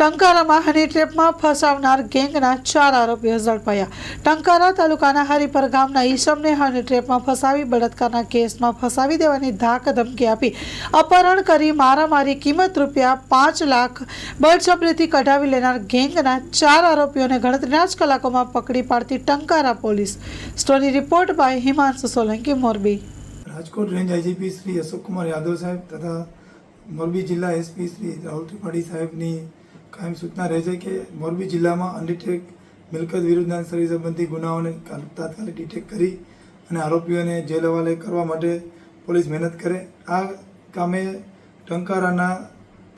ટંકારામાં હની ટ્રેપમાં ફસાવનાર ગેંગના 4 આરોપીઓ ઝડપાયા। ટંકારા તાલુકાના હરિપર ગામના ઈસમને હની ટ્રેપમાં ફસાવી બળાત્કારના કેસમાં ફસાવી દેવાની ધાક ધમકી આપી અપહરણ કરી મારામારી કિંમત ₹5 લાખ બળજબરીથી કઢાવી લેનાર ગેંગના 4 આરોપીઓને ગણતરીના જ કલાકોમાં પકડી પાડતી Tankara police. Story report by Himanshu Solanki, Morbi. Rajkot range IGP Shri Ashok Kumar Yadav સાહેબ તથા મોરબી જિલ્લા એસપી શ્રી રાહુલ ત્રિપાઠી સાહેબની કાયમ સૂચના રહે છે કે મોરબી જિલ્લામાં અનડિટેક મિલકત વિરુદ્ધના સરી સંબંધી ગુનાઓને તાત્કાલિક ડિટેક્ટ કરી અને આરોપીઓને જેલ હવાલે કરવા માટે પોલીસ મહેનત કરે। આ કામે ટંકારાના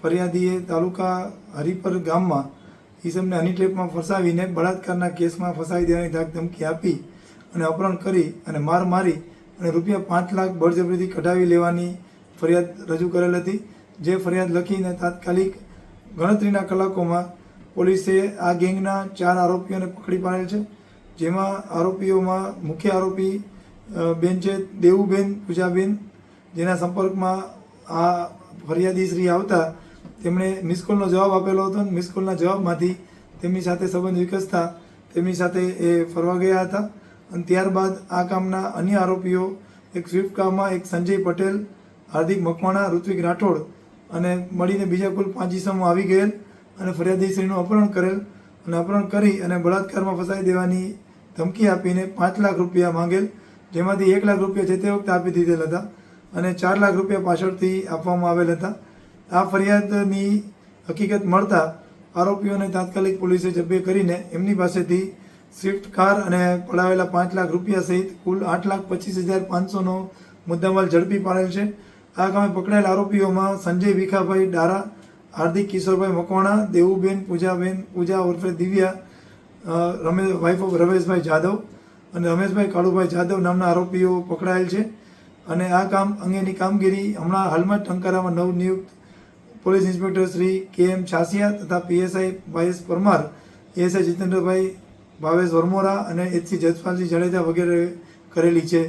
ફરિયાદીએ તાલુકા હરિપર ગામમાં ઈસમને હની ટ્રેપમાં ફસાવીને બળાત્કારના કેસમાં ફસાવી દેવાની ધાક ધમકી આપી અને અપહરણ કરી અને માર મારી અને ₹5 લાખ બળજબરીથી કઢાવી લેવાની ફરિયાદ રજૂ કરેલ હતી। જે ફરિયાદ લખીને તાત્કાલિક ગણતરીના કલાકોમાં પોલીસે આ ગેંગના 4 આરોપીઓને પકડી પાડેલ છે। જેમાં આરોપીઓમાં મુખ્ય આરોપી બેન છે દેવુબેન પૂજાબેન, જેના સંપર્કમાં આ ફરિયાદી શ્રી આવતા તેમણે મિસકોલનો જવાબ આપેલો હતો। મિસકોલના જવાબમાંથી તેમની સાથે સંબંધ વિકસતા તેમની સાથે એ ફરવા ગયા હતા અને ત્યારબાદ આ કામના અન્ય આરોપીઓ એક સ્વિફ્ટ કારમાં એક સંજય પટેલ, હાર્દિક મકવાણા, ઋત્વિક રાઠોડ અને મળીને બીજા કુલ 5 ઇસમો આવી ગયેલ અને ફરિયાદીશ્રીનું અપહરણ કરેલ અને અપહરણ કરી અને બળાત્કારમાં ફસાવી દેવાની ધમકી આપીને ₹5 લાખ માંગેલ, જેમાંથી ₹1 લાખ જે તે વખતે આપી દીધેલ હતા અને ₹4 લાખ પાછળથી આપવામાં આવેલ હતા। આ ફરિયાદની હકીકત મળતા આરોપીઓને તાત્કાલિક પોલીસે જબ્બે કરીને એમની પાસેથી સ્વિફ્ટ કાર અને પડાવેલા ₹5 લાખ સહિત કુલ ₹8,25,500નો મુદ્દામાલ ઝડપી પાડેલ છે। આ કામે પકડાયેલ આરોપીઓમાં સંજય ભીખાભાઈ ડારા, હાર્દિક કિશોરભાઈ મકવાણા, દેવુબેન પૂજા ઉર્ફે દિવ્યા, વાઇફ ઓફ રમેશભાઈ જાદવ અને રમેશભાઈ કાળુભાઈ જાદવ નામના આરોપીઓ પકડાયેલ છે। અને આ કામ અંગેની કામગીરી હમણાં હાલમાં ટંકારામાં નવનિયુક્ત police inspector Shri KM Chhasiya તથા PSI YS Parmar, ASI જીતેન્દ્રભાઈ, Bhavesh Varmora અને HC જસપાલજી જાડેજા વગેરે કરેલી છે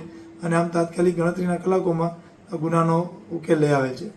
અને આમ તાત્કાલિક ગણતરીના કલાકોમાં આ ગુનાનો ઉકેલ લઈ આવેલ છે।